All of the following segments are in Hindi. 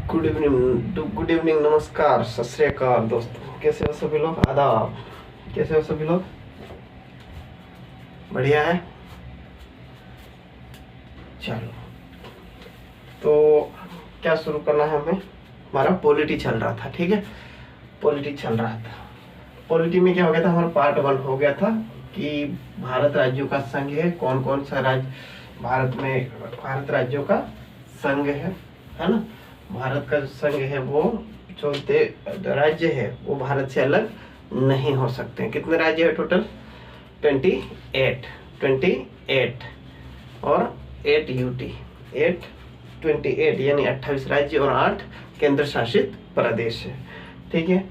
गुड इवनिंग, नमस्कार, सत श्री अकाल दोस्तों। कैसे हो सभी लोग? आदाब। कैसे हो सभी लोग? बढ़िया है। चलो, तो क्या शुरू करना है हमें? हमारा पॉलिटी चल रहा था, ठीक है। पॉलिटी चल रहा था। पॉलिटी में क्या हो गया था? हमारा पार्ट 1 हो गया था कि भारत राज्यों का संघ है। कौन कौन सा राज्य भारत में, भारत राज्यों का संघ है ना। भारत का जो संघ है वो जो राज्य है वो भारत से अलग नहीं हो सकते हैं। कितने राज्य है टोटल? 28 और 8 यूटी 28 यानी 28 राज्य और 8 केंद्र शासित प्रदेश है, ठीक है।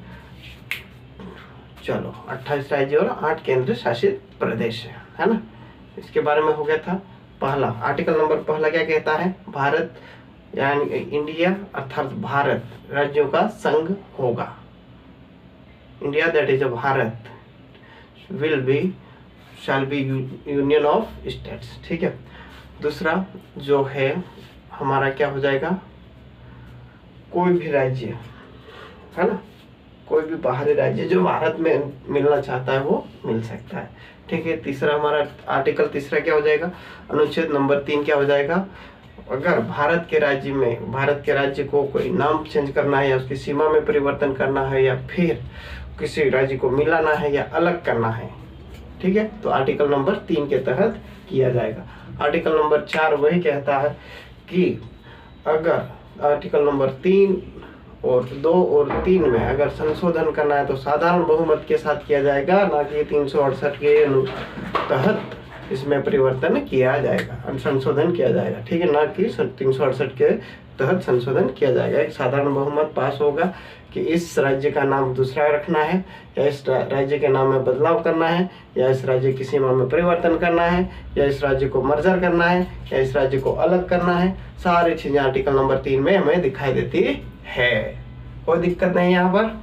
चलो, 28 राज्य और 8 केंद्र शासित प्रदेश है ना। इसके बारे में हो गया था। पहला आर्टिकल नंबर पहला क्या कहता है? भारत यानी इंडिया अर्थात भारत राज्यों का संघ होगा। India that is a Bharat shall be union of states, ठीक है। दूसरा जो है हमारा क्या हो जाएगा? कोई भी राज्य है ना, कोई भी बाहरी राज्य जो भारत में मिलना चाहता है वो मिल सकता है, ठीक है। तीसरा हमारा आर्टिकल तीसरा क्या हो जाएगा? अनुच्छेद नंबर 3 क्या हो जाएगा? अगर भारत के राज्य को कोई नाम चेंज करना है या उसकी सीमा में परिवर्तन करना है या फिर किसी राज्य को मिलाना है या अलग करना है, ठीक है, तो आर्टिकल नंबर 3 के तहत किया जाएगा। आर्टिकल नंबर 4 वही कहता है कि अगर आर्टिकल नंबर 3 और 2 और 3 में अगर संशोधन करना है तो साधारण बहुमत के साथ किया जाएगा, ना कि 368 के तहत इसमें परिवर्तन किया जाएगा, संशोधन किया जाएगा, ठीक है, ना कि 368 के तहत संशोधन किया जाएगा। एक साधारण बहुमत पास होगा कि इस राज्य का नाम दूसरा रखना है या इस राज्य के नाम में बदलाव करना है या इस राज्य की सीमा में परिवर्तन करना है या इस राज्य को मर्जर करना है या इस राज्य को अलग करना है। सारी चीजें आर्टिकल नंबर 3 में हमें दिखाई देती है। कोई दिक्कत नहीं यहाँ पर।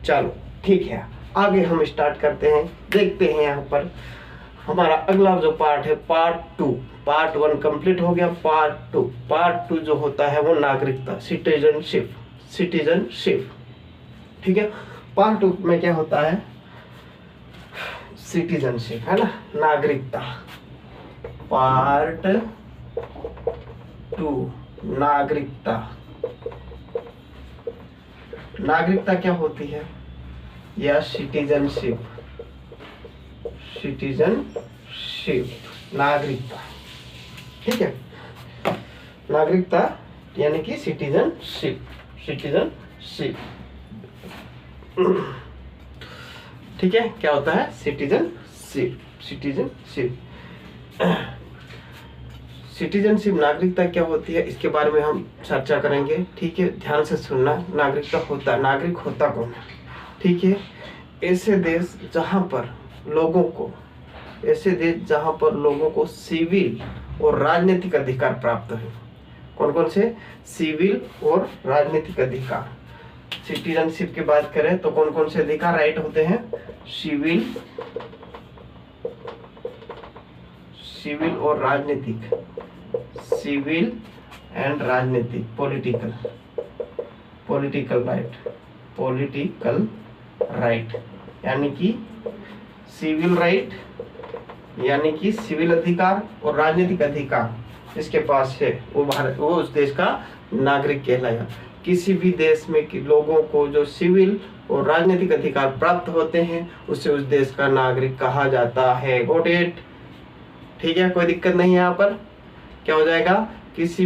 चलो ठीक है, आगे हम स्टार्ट करते हैं। देखते हैं यहाँ पर हमारा अगला जो पार्ट है पार्ट 2। पार्ट 1 कंप्लीट हो गया। पार्ट 2 जो होता है वो नागरिकता, सिटीजनशिप, ठीक है। पार्ट 2 में क्या होता है? सिटीजनशिप, है ना, नागरिकता। पार्ट 2 नागरिकता क्या होती है? या सिटीजनशिप, नागरिकता, ठीक है। नागरिकता यानी कि सिटीजनशिप। ठीक है, क्या होता है? सिटीजनशिप नागरिकता क्या होती है इसके बारे में हम चर्चा करेंगे, ठीक है। ध्यान से सुनना। नागरिक होता कौन है? ठीक है, ऐसे देश जहां पर लोगों को सिविल और राजनीतिक अधिकार प्राप्त है। कौन कौन से? सिविल और राजनीतिक अधिकार। सिटीजनशिप की बात करें तो कौन कौन से अधिकार राइट होते हैं? सिविल और राजनीतिक, सिविल एंड राजनीतिक, पॉलिटिकल राइट यानी कि सिविल राइट यानी कि सिविल अधिकार और राजनीतिक अधिकार जिसके पास है वो उस देश का नागरिक कहलाएगा। किसी भी देश में कि लोगों को जो सिविल और राजनीतिक अधिकार प्राप्त होते हैं उसे उस देश का नागरिक कहा जाता है। Got it? ठीक है, कोई दिक्कत नहीं है। यहाँ पर क्या हो जाएगा? किसी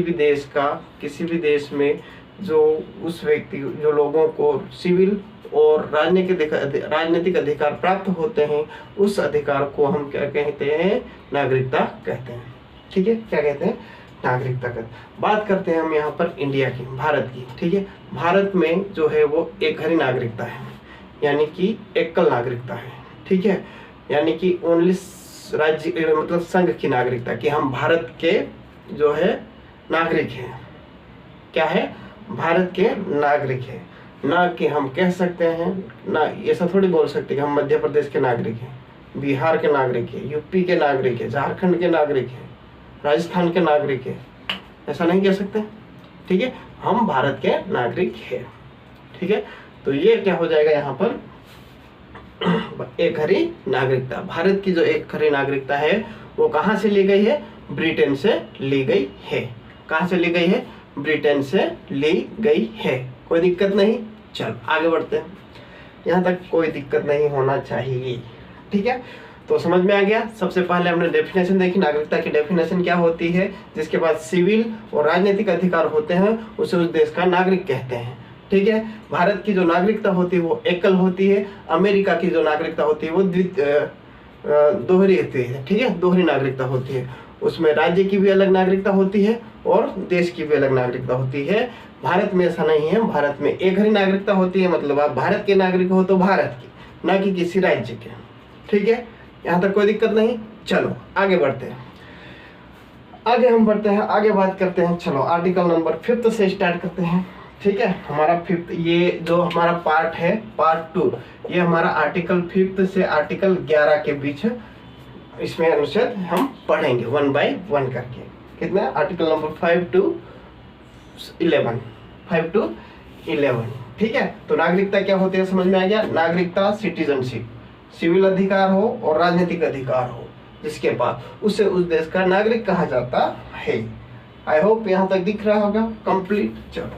भी देश में जो उस व्यक्ति जो लोगों को सिविल और राजनीतिक अधिकार प्राप्त होते हैं उस अधिकार को हम क्या कहते हैं? नागरिकता कहते हैं, ठीक है। क्या कहते हैं? नागरिकता कहते हैं। बात करते हैं हम यहाँ पर इंडिया की, भारत की, ठीक है। भारत में जो है वो एकहरी नागरिकता है यानी कि एकल नागरिकता है, ठीक है। यानी कि ओनली राज्य मतलब संघ की नागरिकता कि हम भारत के जो है नागरिक हैं। क्या है? भारत के नागरिक हैं, ना कि हम कह सकते हैं ना ऐसा थोड़ी बोल सकते कि हम मध्य प्रदेश के नागरिक हैं, बिहार के नागरिक हैं, यूपी के नागरिक हैं, झारखंड के नागरिक हैं, राजस्थान के नागरिक हैं, ऐसा नहीं कह सकते, ठीक है, हम भारत के नागरिक हैं। ठीक है, तो ये क्या हो जाएगा यहाँ पर, एक खरी नागरिकता। भारत की जो एक खरी नागरिकता है वो कहाँ से ली गई है, ब्रिटेन से ली गई है। कहाँ से ली गई है, ब्रिटेन से ली गई है। कोई दिक्कत नहीं, चल आगे बढ़ते हैं। यहाँ तक कोई दिक्कत नहीं होना चाहिए। ठीक है, तो समझ में आ गया। सबसे पहले हमने डेफिनेशन देखी, नागरिकता की डेफिनेशन क्या होती है, जिसके बाद सिविल और राजनीतिक अधिकार होते हैं उसे उस देश का नागरिक कहते हैं। ठीक है, भारत की जो नागरिकता होती है वो एकल होती है, अमेरिका की जो नागरिकता होती है वो दोहरी होती है। ठीक है, दोहरी नागरिकता होती है, उसमें राज्य की भी अलग नागरिकता होती है और देश की भी अलग नागरिकता होती है। भारत में ऐसा नहीं है, भारत में एक ही नागरिकता होती है, मतलब आप भारत के नागरिक हो तो भारत की, ना कि किसी राज्य के। ठीक है, यहाँ तक कोई दिक्कत नहीं। चलो आगे बढ़ते हैं, आगे बात करते हैं। चलो आर्टिकल नंबर 5 से स्टार्ट करते हैं। ठीक है, हमारा 5, ये जो हमारा पार्ट है, पार्ट 2, ये हमारा आर्टिकल 5 से आर्टिकल 11 के बीच है। इसमें अनुच्छेद हम पढ़ेंगे 1 बाय 1 करके। कितना, आर्टिकल नंबर 5 to 11। ठीक है, तो नागरिकता क्या होती है समझ में आ गया। नागरिकता सिटीजनशिप, सिविल अधिकार हो और राजनीतिक अधिकार हो जिसके पास, उसे उस देश का नागरिक कहा जाता है। आई होप यहाँ तक दिख रहा होगा कंप्लीट। चलो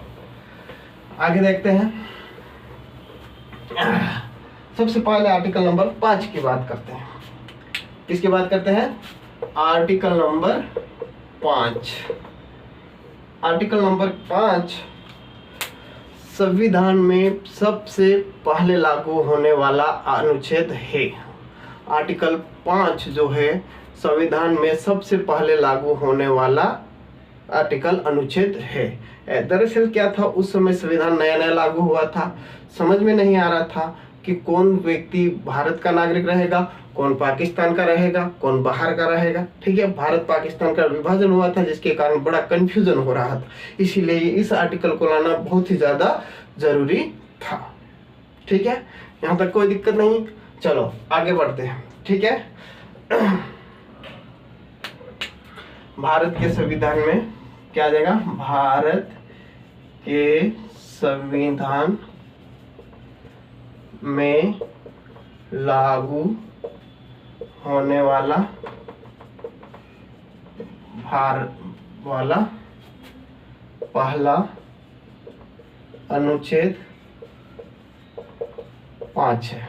आगे देखते हैं। सबसे पहले आर्टिकल नंबर 5 की बात करते हैं। किसकी बात करते हैं, आर्टिकल नंबर 5। आर्टिकल नंबर 5 संविधान में सबसे पहले लागू होने वाला अनुच्छेद है। आर्टिकल 5 जो है संविधान में सबसे पहले लागू होने वाला आर्टिकल अनुच्छेद है। दरअसल क्या था, उस समय संविधान नया नया लागू हुआ था, समझ में नहीं आ रहा था कि कौन व्यक्ति भारत का नागरिक रहेगा, कौन पाकिस्तान का रहेगा, कौन बाहर का रहेगा। ठीक है, भारत पाकिस्तान का विभाजन हुआ था जिसके कारण बड़ा कंफ्यूजन हो रहा था, इसीलिए इस आर्टिकल को लाना बहुत ही ज्यादा जरूरी था। ठीक है, यहाँ तक कोई दिक्कत नहीं। चलो आगे बढ़ते हैं। ठीक है, भारत के संविधान में क्या आ जाएगा, भारत के संविधान में लागू होने वाला पहला अनुच्छेद 5 है।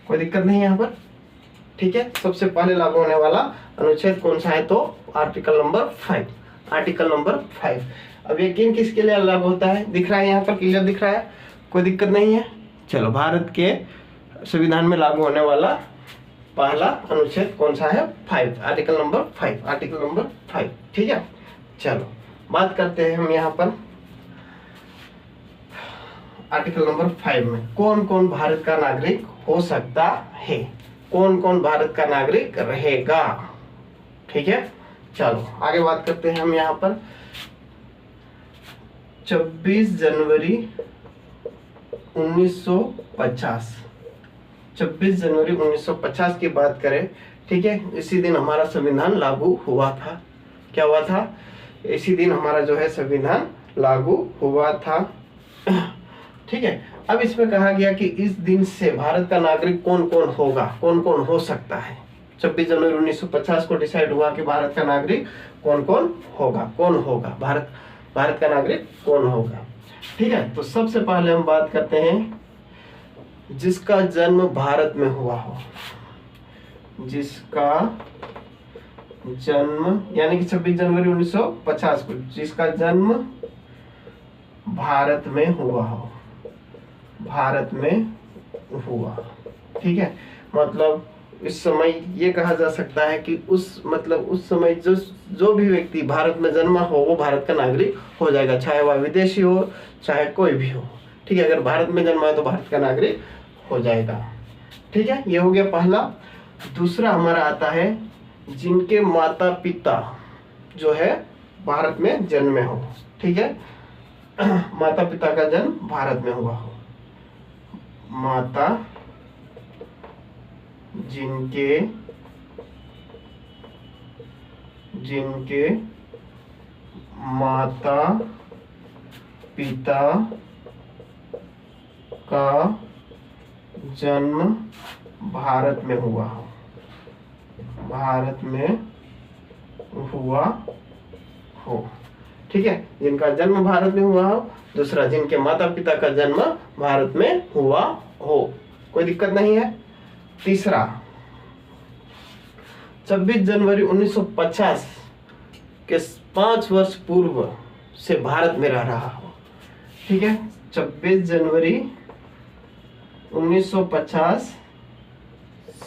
कोई दिक्कत नहीं है यहाँ पर। ठीक है, सबसे पहले लागू होने वाला अनुच्छेद कौन सा है, तो आर्टिकल नंबर 5। Article number 5। अब ये किसके लिए लागू होता है, दिख रहा है यहाँ पर, क्लियर दिख रहा है, कोई दिक्कत नहीं है। चलो, भारत के संविधान में लागू होने वाला पहला अनुच्छेद कौन सा है, 5, आर्टिकल नंबर 5, आर्टिकल नंबर 5। ठीक है, चलो बात करते हैं हम यहाँ पर आर्टिकल नंबर 5 में कौन कौन भारत का नागरिक हो सकता है, कौन कौन भारत का नागरिक रहेगा। ठीक है, चलो आगे बात करते हैं हम यहाँ पर 26 जनवरी 1950। 26 जनवरी 1950 की बात करें, ठीक है, इसी दिन हमारा संविधान लागू हुआ था। क्या हुआ था, इसी दिन हमारा जो है संविधान लागू हुआ था। ठीक है, अब इसमें कहा गया कि इस दिन से भारत का नागरिक कौन कौन होगा, कौन कौन हो सकता है। 26 जनवरी 1950 को डिसाइड हुआ कि भारत का नागरिक कौन कौन होगा, कौन होगा भारत का नागरिक कौन होगा। ठीक है, तो सबसे पहले हम बात करते हैं जिसका जन्म भारत में हुआ हो, जिसका जन्म यानी कि 26 जनवरी 1950 को जिसका जन्म भारत में हुआ हो, भारत में हुआ। ठीक है, मतलब इस समय ये कहा जा सकता है कि उस समय जो भी व्यक्ति भारत में जन्मा हो वो भारत का नागरिक हो जाएगा, चाहे वह विदेशी हो चाहे कोई भी हो। ठीक है, अगर भारत में जन्मा है तो भारत का नागरिक हो जाएगा। ठीक है, ये हो गया पहला। दूसरा हमारा आता है जिनके माता पिता जो है भारत में जन्मे हो। ठीक है, माता पिता का जन्म भारत में हुआ हो, माता जिनके माता पिता का जन्म भारत में हुआ हो, भारत में हुआ हो, ठीक है। जिनका जन्म भारत में हुआ हो। दूसरा, जिनके माता पिता का जन्म भारत में हुआ हो, कोई दिक्कत नहीं है। तीसरा, 26 जनवरी 1950 के 5 वर्ष पूर्व से भारत में रह रहा हो, ठीक है। 26 जनवरी 1950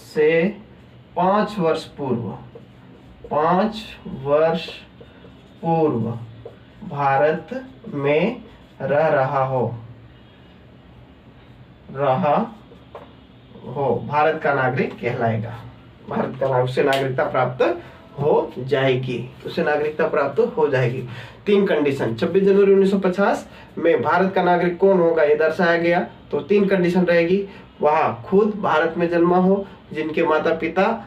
से 5 वर्ष पूर्व, 5 वर्ष पूर्व भारत में रह रहा हो, भारत का नागरिक कहलाएगा। भारत का नागरिक, उसे नागरिकता प्राप्त हो जाएगी, उसे नागरिकता प्राप्त हो जाएगी। 3 कंडीशन, 26 जनवरी 1950 में भारत का नागरिक कौन होगा ये दर्शाया गया, तो 3 कंडीशन रहेगी। वह खुद भारत में जन्मा हो, जिनके माता पिता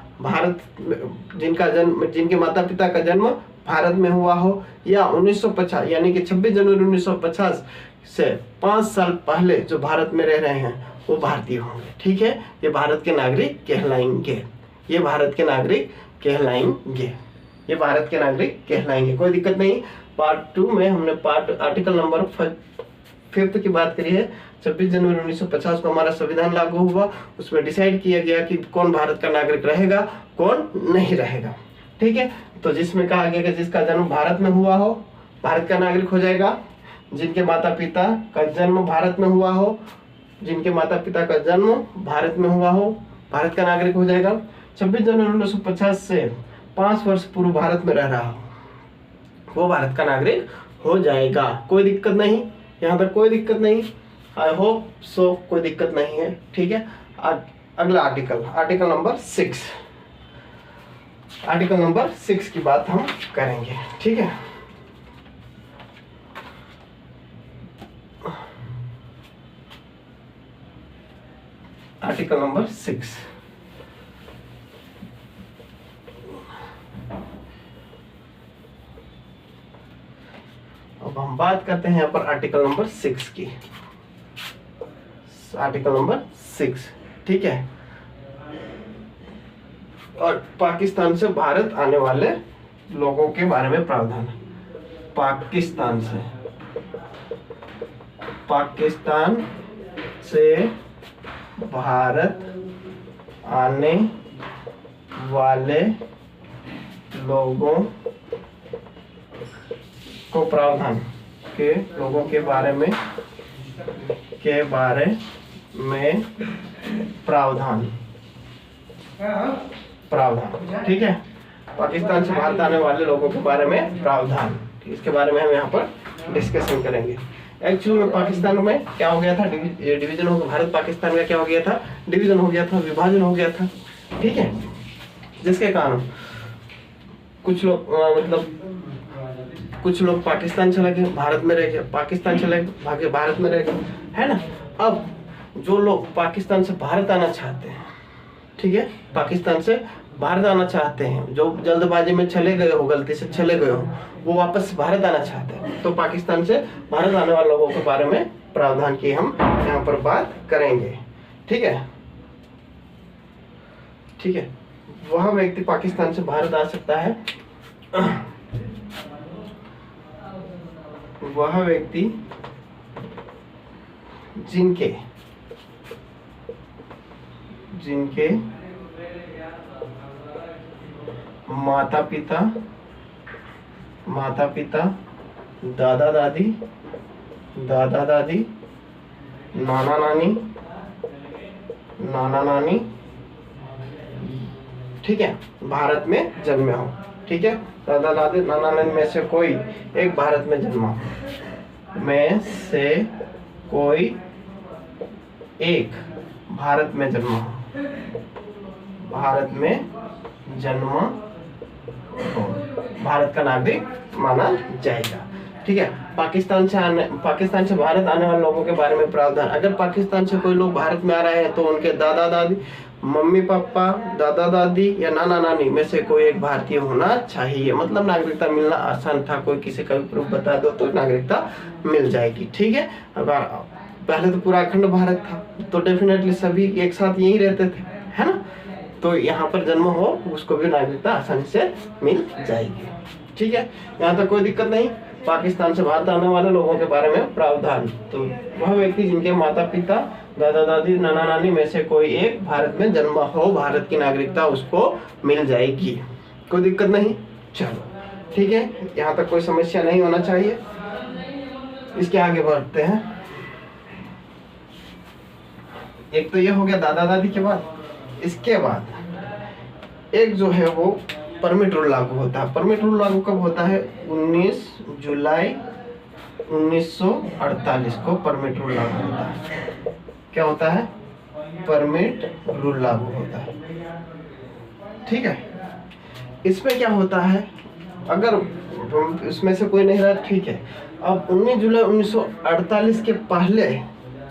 जिनके माता पिता का जन्म भारत में हुआ हो, या 1950 यानी कि 26 जनवरी 1950 से 5 साल पहले जो भारत में रह रहे हैं वो भारतीय होंगे, ठीक है। ये भारत के नागरिक कहलाएंगे, ये भारत के नागरिक कहलाएंगे, ये भारत के नागरिक कहलाएंगे, कोई दिक्कत नहीं। पार्ट 2 में हमने आर्टिकल नंबर 5 की बात करी है। 26 जनवरी 1950 को हमारा संविधान लागू हुआ, उसमें डिसाइड किया गया कि कौन भारत का नागरिक रहेगा, कौन नहीं रहेगा, ठीक है। तो जिसमें कहा गया कि जिसका जन्म भारत में हुआ हो भारत का नागरिक हो जाएगा, जिनके माता पिता का जन्म भारत में हुआ हो, जिनके माता पिता का जन्म भारत में हुआ हो, भारत का नागरिक हो जाएगा। 26 जनवरी 1950 से 5 वर्ष पूर्व भारत में रह रहा हो, वो भारत का नागरिक हो जाएगा, कोई दिक्कत नहीं, यहाँ तक कोई दिक्कत नहीं। आई होप सो कोई दिक्कत नहीं है, ठीक है। अगला आर्टिकल नंबर 6, आर्टिकल नंबर 6 की बात हम करेंगे, ठीक है। आर्टिकल नंबर 6, अब हम बात करते हैं यहाँ पर आर्टिकल नंबर 6 की। आर्टिकल नंबर 6, ठीक है। और पाकिस्तान से भारत आने वाले लोगों के बारे में प्रावधान। पाकिस्तान से भारत आने वाले लोगों को प्रावधान के लोगों के बारे में प्रावधान, ठीक है। पाकिस्तान से भारत आने वाले लोगों के बारे में प्रावधान, इसके बारे में हम यहाँ पर डिस्कशन करेंगे। एक्चुअली में पाकिस्तान में क्या हो गया था, डिवीजन हो गया, भारत पाकिस्तान का क्या हो गया था, डिवीजन हो गया था, विभाजन हो गया था, ठीक है। जिसके कारण कुछ लोग पाकिस्तान चले गए, भारत में रह गए, पाकिस्तान चले गए, भारत में रह गए, है ना। अब जो लोग पाकिस्तान से भारत आना चाहते हैं, ठीक है, पाकिस्तान से भारत आना चाहते हैं, जो जल्दबाजी में चले गए हो, गलती से चले गए हो, वो वापस भारत आना चाहते हैं, तो पाकिस्तान से भारत आने वाले लोगों के बारे में प्रावधान की हम यहाँ पर बात करेंगे, ठीक है। ठीक है, वह व्यक्ति पाकिस्तान से भारत आ सकता है, वह व्यक्ति जिनके माता पिता, दादा दादी, नाना नानी, ठीक है, भारत में जन्मे हो, ठीक है। दादा दादी नाना नानी में से कोई एक भारत में जन्मा, में से कोई एक भारत में जन्मा, भारत में जन्मा हो, भारत का नागरिक माना जाएगा, ठीक है। पाकिस्तान से भारत आने वाले लोगों के बारे में प्रावधान। अगर पाकिस्तान से कोई लोग भारत में आ रहे हैं तो उनके दादा दादी मम्मी पापा, दादा दादी या नाना नानी में से कोई एक भारतीय होना चाहिए। मतलब नागरिकता मिलना आसान था, कोई किसी का भी प्रूफ बता दो तो नागरिकता मिल जाएगी। ठीक है, अगर पहले तो पूरा अखंड भारत था तो डेफिनेटली सभी एक साथ यहीं रहते थे, है ना, तो यहाँ पर जन्म हो उसको भी नागरिकता आसानी से मिल जाएगी। ठीक है, यहाँ तक कोई दिक्कत नहीं। पाकिस्तान से भारत आने वाले लोगों के बारे में प्रावधान, तो वह व्यक्ति जिनके माता पिता, दादा दादी, नाना नानी में से कोई एक भारत में जन्म हो, भारत की नागरिकता उसको मिल जाएगी। कोई दिक्कत नहीं। चलो ठीक है, यहाँ तक कोई समस्या नहीं होना चाहिए। इसके आगे बढ़ते हैं। एक तो ये हो गया दादा दादी के बाद, इसके बाद एक जो है वो परमिट रूल लागू होता है। परमिट रूल लागू कब होता है? 19 जुलाई 1948 को परमिट रूल लागू होता है। क्या होता है? परमिट रूल लागू होता है। ठीक है, इसमें क्या होता है, अगर इसमें से कोई नहीं रहा ठीक है। अब 19 जुलाई 1948 के पहले,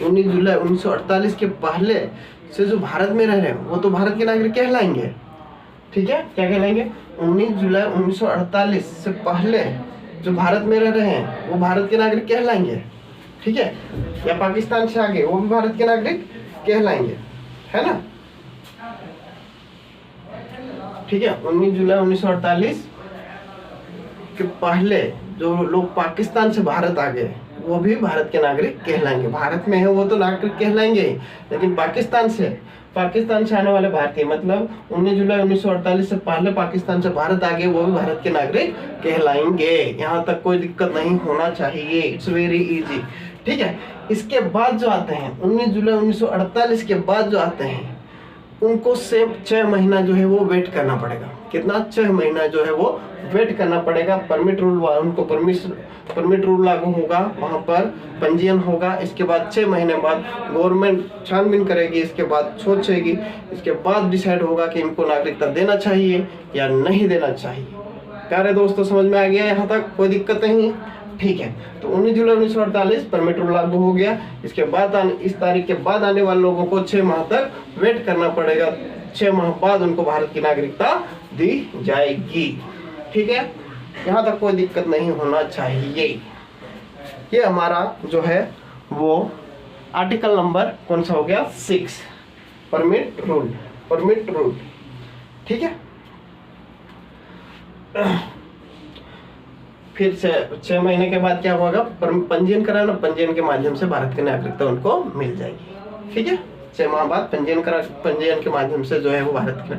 19 जुलाई 1948 के पहले से जो भारत में रह रहे हैं वो तो भारत के नागरिक कहलाएंगे। ठीक है, क्या कहलाएंगे? 19 जुलाई 1948 से पहले जो भारत में रह रहे हैं वो भारत के नागरिक कहलाएंगे। ठीक है, या पाकिस्तान से आगे वो भी भारत के नागरिक कहलाएंगे, है ना। ठीक है, 19 जुलाई 1948 के पहले जो लोग पाकिस्तान से भारत आ गए वो भी भारत के नागरिक कहलाएंगे। भारत में है वो तो नागरिक कहलाएंगे, लेकिन पाकिस्तान से आने वाले भारतीय, मतलब 19 जुलाई 1948 से पहले पाकिस्तान से भारत आ गए वो भी भारत के नागरिक कहलाएंगे। यहाँ तक कोई दिक्कत नहीं होना चाहिए, इट्स वेरी इजी। ठीक है, इसके बाद जो आते हैं 19 जुलाई 1948 के बाद जो आते हैं उनको सेम 6 महीना जो है वो वेट करना पड़ेगा। कितना? 6 महीना जो है वो वेट करना पड़ेगा। परमिट रूल, उनको परमिट रूल लागू होगा, वहाँ पर पंजीयन होगा। इसके बाद 6 महीने बाद गवर्नमेंट छानबीन करेगी, इसके बाद सोचेगी, इसके बाद डिसाइड होगा कि इनको नागरिकता देना चाहिए या नहीं देना चाहिए। प्यारे दोस्तों, समझ में आ गया यहाँ तक? कोई दिक्कत नहीं। ठीक है, तो 19 जुलाई 1948 परमिट रूल लागू हो गया। इसके बाद इस तारीख के बाद आने वाले लोगों को 6 माह तक वेट करना पड़ेगा। 6 माह बाद उनको भारत की नागरिकता दी जाएगी। ठीक है, यहाँ तक कोई दिक्कत नहीं होना चाहिए। ये हमारा जो है वो आर्टिकल नंबर कौन सा हो गया? 6, परमिट रूल। ठीक है, फिर 6 महीने के बाद क्या होगा? पंजीयन कराना, पंजीयन के माध्यम से भारत की नागरिकता उनको मिल जाएगी। ठीक है, 6 माह बाद पंजीयन के माध्यम से जो है वो भारत की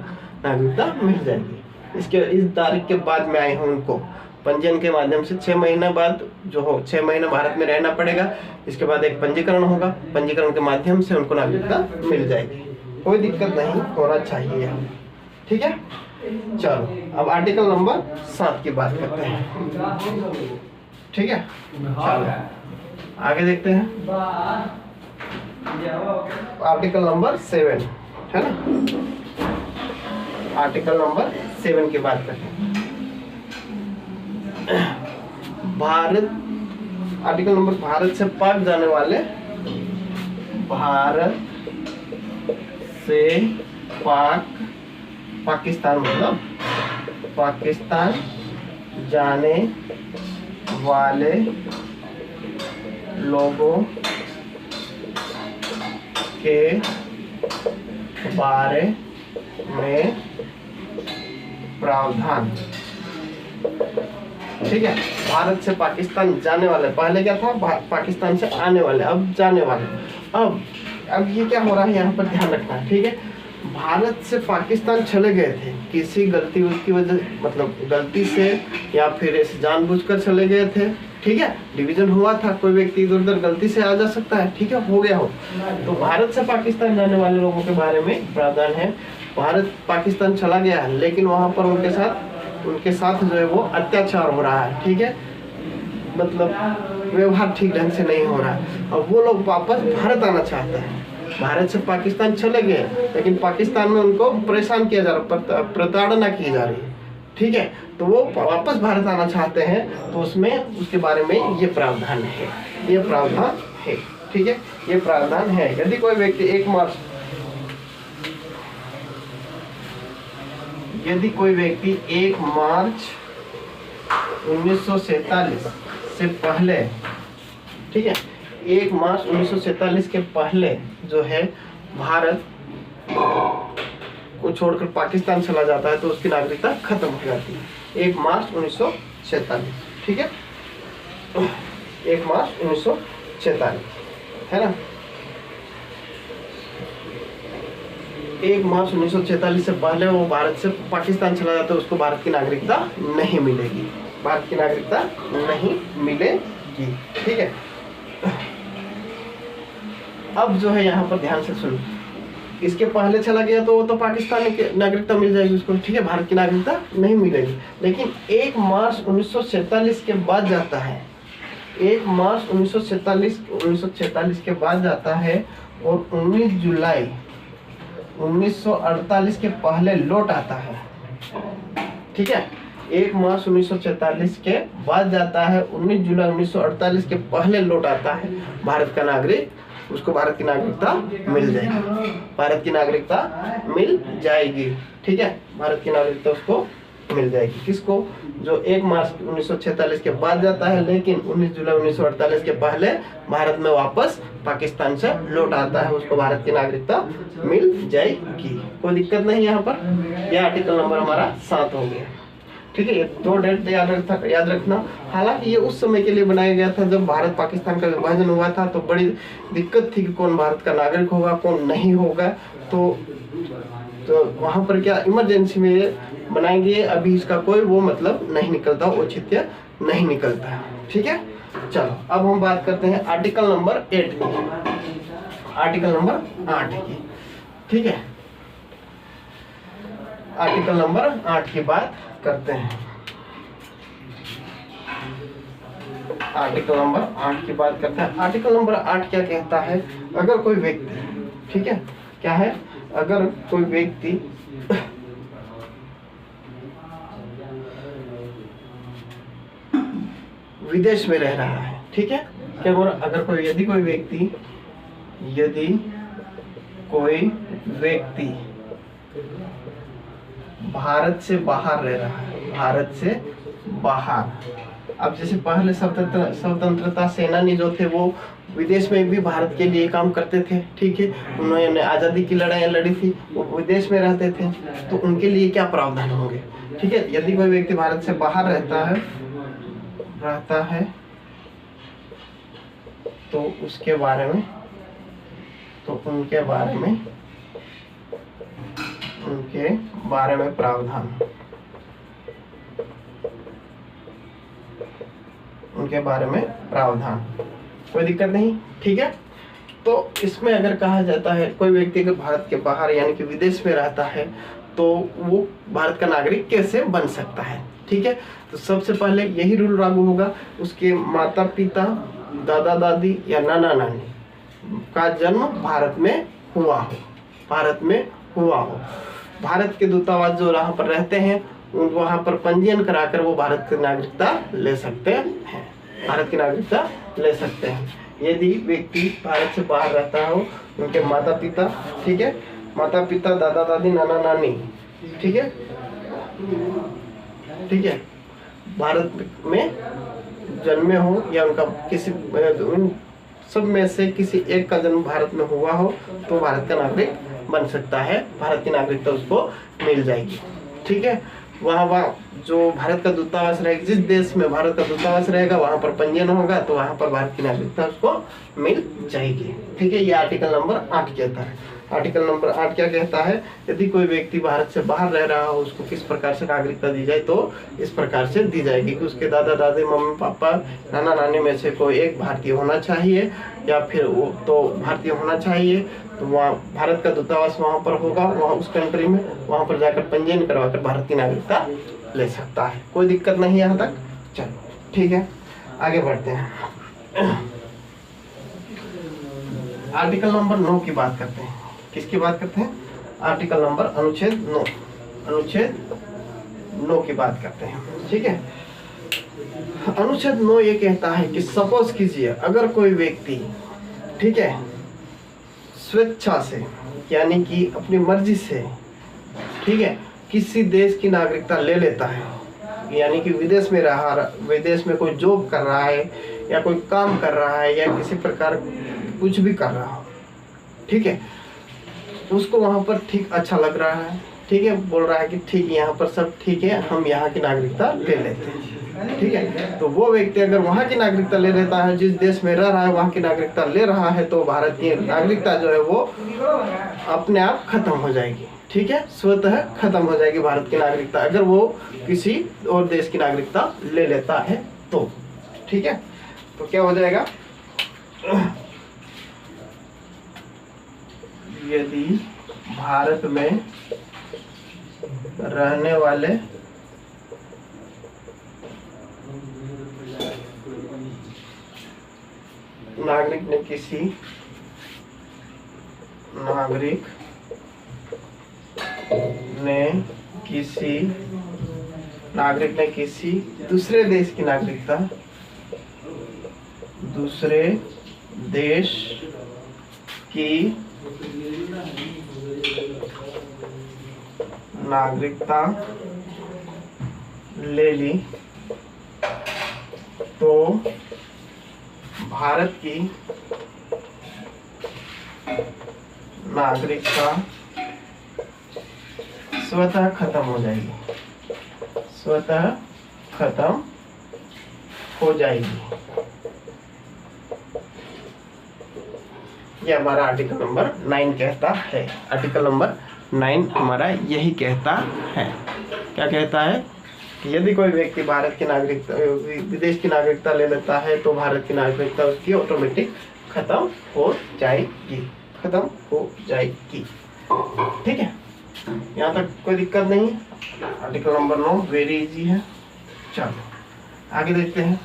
नागरिकता मिल जाएगी। इसके इस तारीख के बाद में आए हैं उनको पंजीयन के माध्यम से 6 महीने बाद जो हो 6 महीने भारत में रहना पड़ेगा। इसके बाद एक पंजीकरण होगा, पंजीकरण के माध्यम से उनको नागरिकता मिल जाएगी। कोई दिक्कत नहीं होना चाहिए। ठीक है, चलो अब आर्टिकल नंबर 7 की बात करते हैं। ठीक है, चलो आगे देखते हैं। आर्टिकल नंबर 7 है ना, आर्टिकल नंबर 7 की बात करते हैं। भारत, आर्टिकल नंबर, भारत से पाक जाने वाले, भारत से पाकिस्तान, मतलब पाकिस्तान जाने वाले लोगों के बारे में प्रावधान। ठीक है, भारत से पाकिस्तान जाने वाले, पहले क्या था? पाकिस्तान से आने वाले, अब जाने वाले। अब ये क्या हो रहा है यहाँ पर ध्यान रखना है। ठीक है, भारत से पाकिस्तान चले गए थे किसी गलती की वजह, मतलब गलती से या फिर ऐसे जानबूझकर चले गए थे। ठीक है, डिवीजन हुआ था, कोई व्यक्ति इधर उधर गलती से आ जा सकता है। ठीक है, हो गया हो। तो भारत से पाकिस्तान जाने वाले लोगों के बारे में प्रावधान है। भारत पाकिस्तान चला गया है लेकिन वहाँ पर उनके साथ जो है वो अत्याचार हो रहा है। ठीक है, मतलब व्यवहार ठीक ढंग से नहीं हो रहा है। अब वो लोग वापस भारत आना चाहते हैं। भारत से पाकिस्तान चले गए लेकिन पाकिस्तान में उनको परेशान किया जा रहा, प्रताड़ना की जा रही है। ठीक है, तो वो वापस भारत आना चाहते हैं, तो उसमें उसके बारे में ये प्रावधान है, ये प्रावधान है। ठीक है, ये प्रावधान है। यदि कोई व्यक्ति 1 मार्च यदि कोई व्यक्ति 1 मार्च 1947 से पहले, ठीक है, 1 मार्च 1947 के पहले जो है भारत को छोड़कर पाकिस्तान चला जाता है तो उसकी नागरिकता खत्म हो जाती है। 1 मार्च 1947, ठीक है, 1 मार्च 1947 है ना। 1 मार्च 1946 से पहले वो भारत से पाकिस्तान चला जाता है, उसको भारत की नागरिकता नहीं मिलेगी, भारत की नागरिकता नहीं मिलेगी, ठीक है। अब जो है यहाँ पर ध्यान से सुनो, इसके पहले चला गया तो वो तो पाकिस्तान की नागरिकता मिल जाएगी उसको, ठीक है, भारत की नागरिकता नहीं मिलेगी। लेकिन 1 मार्च 1947 के बाद जाता है, 1 मार्च 1947 के बाद जाता है और 19 जुलाई 1948 के पहले लौट आता है, ठीक है। 1 मार्च 1947 के बाद जाता है, 19 जुलाई 1948 के पहले लौट आता है भारत का नागरिक, उसको भारत की नागरिकता मिल जाएगी, भारत की नागरिकता मिल जाएगी, ठीक है, भारत की नागरिकता उसको मिल जाएगी। किसको? जो 1 मार्च 1946 के बाद जाता है लेकिन 19 जुलाई 1948 के पहले भारत में वापस पाकिस्तान से लौट आता है, उसको भारत की नागरिकता मिल जाएगी। कोई दिक्कत नहीं यहाँ पर। यह आर्टिकल नंबर हमारा 7 हो गया, ठीक है। ये 2 डेट याद रखना। हालांकि ये उस समय के लिए बनाया गया था जब भारत पाकिस्तान का विभाजन हुआ था, तो बड़ी दिक्कत थी कि कौन भारत का नागरिक होगा कौन नहीं होगा, तो वहां पर क्या इमरजेंसी में बनाएंगे। अभी इसका कोई वो मतलब नहीं निकलता, औचित्य नहीं निकलता, ठीक है। चलो अब हम बात करते हैं आर्टिकल नंबर 8 की, आर्टिकल नंबर 8 की, ठीक है। आर्टिकल नंबर 8 की बात करते हैं। आर्टिकल नंबर 8 की बात करते हैं। आर्टिकल नंबर 8 क्या कहता है? अगर कोई व्यक्ति, ठीक है, क्या है, अगर कोई व्यक्ति विदेश में रह रहा है, ठीक है, क्या बोला? अगर कोई यदि कोई व्यक्ति भारत से बाहर रह रहा है, भारत से बाहर। अब जैसे पहले स्वतंत्रता सेनानी जो थे वो विदेश में भी भारत के लिए काम करते थे, ठीक है, उन्होंने आज़ादी की लड़ाइयाँ लड़ी थी, वो विदेश में रहते थे, तो उनके लिए क्या प्रावधान होंगे, ठीक है। यदि कोई व्यक्ति भारत से बाहर रहता है तो उसके बारे में, तो उनके बारे में प्रावधान, उनके बारे में प्रावधान, कोई दिक्कत नहीं, ठीक है। तो इसमें अगर कहा जाता है कोई व्यक्ति अगर भारत के बाहर यानी कि विदेश में रहता है तो वो भारत का नागरिक कैसे बन सकता है, ठीक है। तो सबसे पहले यही रूल लागू होगा, उसके माता पिता, दादा दादी या नाना नानी का जन्म भारत में हुआ हो, भारत में हुआ हो। भारत के दूतावास जो वहाँ पर रहते हैं वहाँ पर पंजीयन कराकर वो भारत की नागरिकता ले सकते हैं, भारत की नागरिकता ले सकते हैं। यदि व्यक्ति भारत से बाहर रहता हो, उनके माता पिता, ठीक है, माता पिता, दादा दादी, नाना नानी, ठीक है, ठीक है, भारत में जन्मे हो या उनका किसी उन सब में से किसी एक का जन्म भारत में हुआ हो तो भारत का नागरिक बन सकता है, भारत की नागरिकता उसको मिल जाएगी, ठीक है। वहाँ जो भारत का दूतावास रहेगा, जिस देश में भारत का दूतावास रहेगा वहाँ पर पंजीयन होगा तो वहाँ पर भारत की नागरिकता उसको मिल जाएगी, ठीक है। ये आर्टिकल नंबर 8 कहता है। आर्टिकल नंबर 8 क्या कहता है? यदि कोई व्यक्ति भारत से बाहर रह रहा हो उसको किस प्रकार से नागरिकता दी जाए, तो इस प्रकार से दी जाएगी कि उसके दादा दादी, मम्मी पापा, नाना नानी में से कोई एक भारतीय होना चाहिए या फिर वो तो भारतीय होना चाहिए, तो वहाँ भारत का दूतावास वहाँ पर होगा, वहाँ उस कंट्री में, वहाँ पर जाकर पंजीयन करवाकर भारत की नागरिकता ले सकता है। कोई दिक्कत नहीं यहाँ तक। चलो ठीक है, आगे बढ़ते हैं। आर्टिकल नंबर 9 की बात करते हैं। किसकी बात करते हैं? आर्टिकल नंबर अनुच्छेद 9, अनुच्छेद 9 की बात करते हैं, ठीक है। अनुच्छेद 9 ये कहता है कि सपोज कीजिए अगर कोई व्यक्ति, ठीक है, स्वेच्छा से यानी कि अपनी मर्जी से, ठीक है, किसी देश की नागरिकता ले लेता है, यानी कि विदेश में कोई जॉब कर रहा है या कोई काम कर रहा है या किसी प्रकार कुछ भी कर रहा हो, ठीक है, उसको वहाँ पर ठीक अच्छा लग रहा है, ठीक है, बोल रहा है कि ठीक यहाँ पर सब ठीक है, हम यहाँ की नागरिकता ले लेते हैं, ठीक है। तो वो व्यक्ति अगर वहाँ की नागरिकता ले लेता है, जिस देश में रह रहा है वहाँ की नागरिकता ले रहा है, तो भारत की नागरिकता जो है वो अपने आप खत्म हो जाएगी, ठीक है, स्वतः खत्म हो जाएगी भारत की नागरिकता, अगर वो किसी और देश की नागरिकता ले लेता है तो, ठीक है। तो क्या हो जाएगा, यदि भारत में रहने वाले नागरिक ने किसी दूसरे देश की नागरिकता ले ली, तो भारत की नागरिकता स्वतः खत्म हो जाएगी, ये हमारा आर्टिकल नंबर 9 कहता है। आर्टिकल नंबर 9 हमारा यही कहता है। क्या कहता है कि यदि कोई व्यक्ति भारत की नागरिकता विदेश की नागरिकता ले लेता है तो भारत की नागरिकता उसकी ऑटोमेटिक खत्म हो जाएगी, ठीक है। यहाँ तक कोई दिक्कत नहीं है। आर्टिकल नंबर 9 वेरी इजी है। चलो आगे देखते हैं।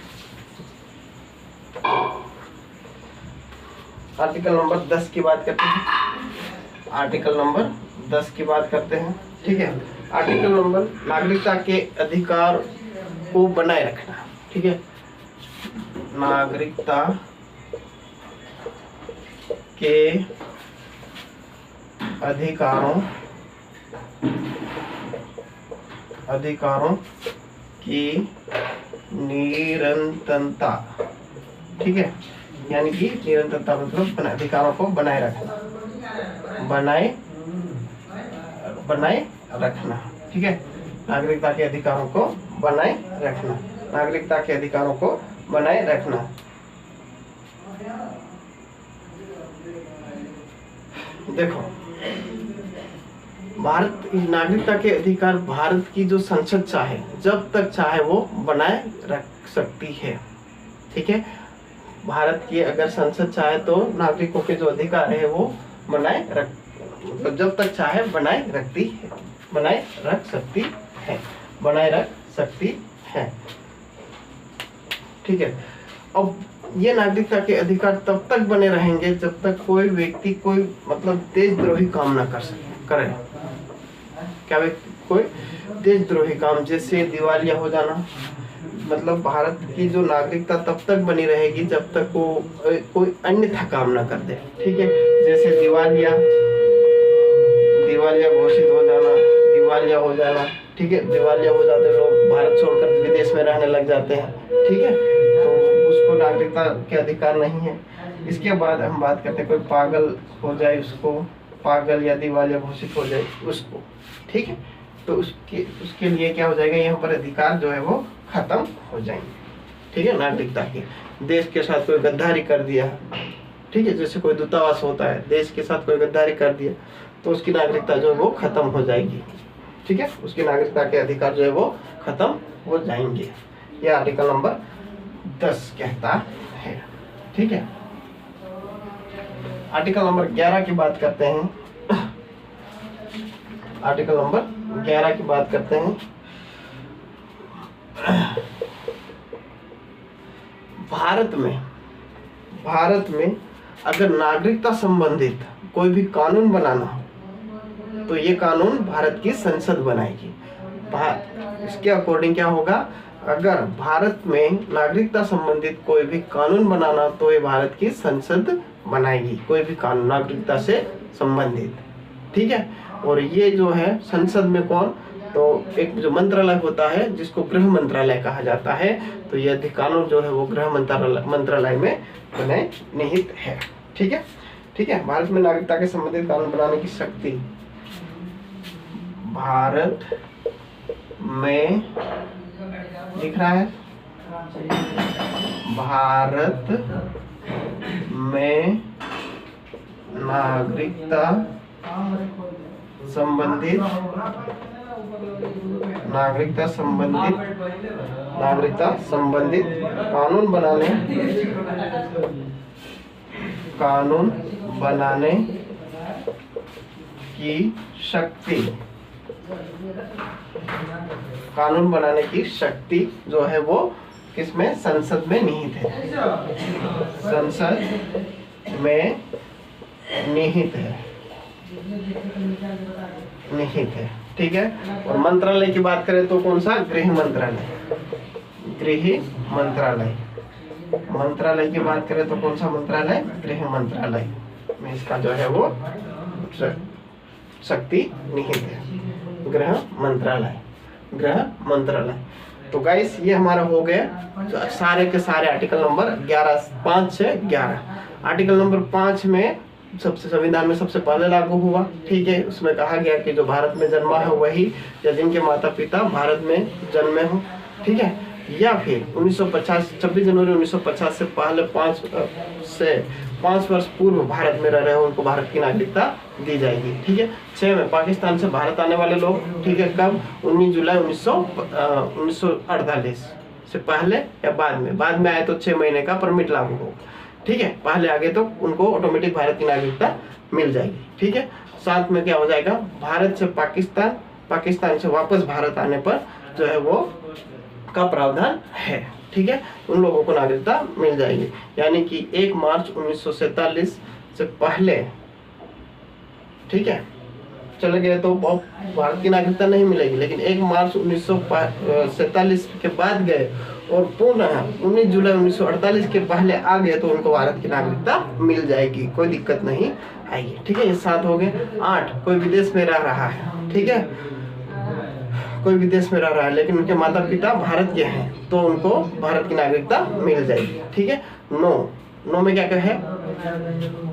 आर्टिकल नंबर 10 की बात करते हैं। आर्टिकल नंबर 10 की बात करते हैं, ठीक है। आर्टिकल नंबर नागरिकता के अधिकार को बनाए रखना, ठीक है। नागरिकता के अधिकारों की निरंतरता, ठीक है। यानी कि निरंतरता मतलब अधिकारों को बनाए रखना, ठीक है। नागरिकता के अधिकारों को बनाए रखना, देखो भारत नागरिकता के अधिकार भारत की जो संसद चाहे जब तक चाहे वो बनाए रख सकती है, ठीक है। भारत की अगर संसद चाहे तो नागरिकों के जो अधिकार है वो मतलब जब तक चाहे बनाए रख सकती है, ठीक है। अब ये नागरिकता के अधिकार तब तक बने रहेंगे जब तक कोई व्यक्ति कोई मतलब देशद्रोही काम ना करे। क्या व्यक्ति कोई देशद्रोही काम, जैसे दिवालिया हो जाना, मतलब भारत की जो नागरिकता तब तक बनी रहेगी जब तक वो कोई अन्यथा काम ना कर दे, ठीक है। जैसे दिवालिया घोषित हो जाना, ठीक है। दिवालिया हो जाते लोग भारत छोड़कर विदेश में रहने लग जाते हैं, ठीक है। तो उसको नागरिकता के अधिकार नहीं है। इसके बाद हम बात करते हैं कोई पागल हो जाए, उसको पागल या दिवालिया घोषित हो जाए उसको, ठीक है। तो उसके लिए क्या हो जाएगा, यहाँ पर अधिकार जो है वो खत्म हो जाएंगे, ठीक है। नागरिकता के देश के साथ कोई गद्दारी कर दिया, ठीक है, जैसे कोई दूतावास होता है, देश के साथ कोई गद्दारी कर दिया तो उसकी नागरिकता जो है वो खत्म हो जाएगी, ठीक है। उसकी नागरिकता के अधिकार जो है वो खत्म हो जाएंगे। यह आर्टिकल नंबर 10 कहता है, ठीक है। आर्टिकल नंबर 11 की बात करते हैं। आर्टिकल नंबर 11 की बात करते हैं। भारत में अगर नागरिकता संबंधित कोई भी कानून बनाना हो तो ये कानून भारत की संसद बनाएगी। इसके अकॉर्डिंग क्या होगा, अगर भारत में नागरिकता संबंधित कोई भी कानून बनाना तो ये भारत की संसद बनाएगी, कोई भी कानून नागरिकता से संबंधित, ठीक है। और ये जो है संसद में कौन, तो एक जो मंत्रालय होता है जिसको गृह मंत्रालय कहा जाता है, तो यह अधिकानून जो है वो गृह मंत्रालय में बने निहित है। ठीक है, ठीक है। भारत में नागरिकता के संबंधित कानून बनाने की शक्ति, भारत में दिख रहा है, भारत में नागरिकता संबंधित कानून बनाने की शक्ति, कानून बनाने की शक्ति जो है वो किसमें, संसद में निहित है, संसद में निहित है। ठीक है। और मंत्रालय की बात करें तो कौन सा, गृह मंत्रालय, गृह मंत्रालय। मंत्रालय की बात करें तो कौन सा मंत्रालय, गृह मंत्रालय में इसका जो है वो शक्ति निहित है, गृह मंत्रालय, गृह मंत्रालय। तो गाइस ये हमारा हो गया सारे के सारे आर्टिकल नंबर 11, 5 से 11। आर्टिकल नंबर 5 में सबसे संविधान में सबसे पहले लागू हुआ। ठीक है, उसमें कहा गया कि जो भारत में जन्मा है वही, या जिनके माता पिता भारत में जन्मे हो, ठीक है, या फिर 1950 26 जनवरी 1950 से पहले 5 वर्ष पूर्व भारत में रह रहे हो, उनको भारत की नागरिकता दी जाएगी। ठीक है। 6 में पाकिस्तान से भारत आने वाले लोग, ठीक है, कब, 19 जुलाई 1948 से पहले या बाद में आए तो 6 महीने का परमिट लागू हो। ठीक है, पहले आगे तो उनको ऑटोमेटिक भारत की नागरिकता मिल जाएगी। ठीक है। साथ में क्या हो जाएगा, भारत से पाकिस्तान से वापस भारत आने पर जो है वो का प्रावधान है। ठीक है, उन लोगों को नागरिकता मिल जाएगी। यानी कि 1 मार्च 1947 से पहले, ठीक है, चले गए तो भारत की नागरिकता नहीं मिलेगी, लेकिन 1 मार्च 1947 के बाद गए और पुनः 19 जुलाई 1948 के पहले आ गए तो उनको भारत की नागरिकता मिल जाएगी, कोई दिक्कत नहीं आएगी। ठीक है, ये 7 हो गए। 8, कोई विदेश में रह रहा है, ठीक है, कोई विदेश में रह रहा है लेकिन उनके माता पिता भारत के हैं तो उनको भारत की नागरिकता मिल जाएगी। ठीक है। 9 में क्या है,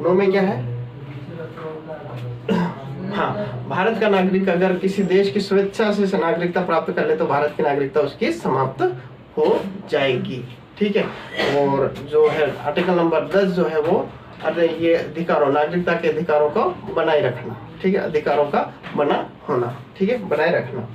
9 में क्या है, हाँ, भारत का नागरिक अगर किसी देश की स्वेच्छा से नागरिकता प्राप्त कर ले तो भारत की नागरिकता उसकी समाप्त हो जाएगी। ठीक है। और जो है आर्टिकल नंबर 10 जो है वो, अरे ये अधिकारों, नागरिकता के अधिकारों को बनाए रखना। ठीक है, अधिकारों का बना होना, ठीक है, बनाए रखना।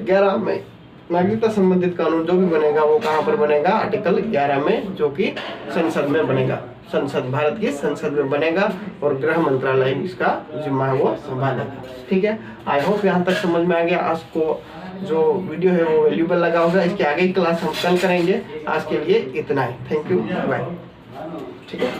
11 में नागरिकता संबंधित कानून जो भी बनेगा वो कहाँ पर बनेगा, आर्टिकल 11 में, जो कि संसद में बनेगा, भारत की संसद में बनेगा और गृह मंत्रालय इसका जिम्मा है वो संभालेगा। ठीक है। आई होप यहाँ तक समझ में आ गया। आज को जो वीडियो है वो वैल्यूबल लगा होगा। इसके आगे की क्लास हम कल करेंगे। आज के लिए इतना ही। Thank you, bye. ठीक है।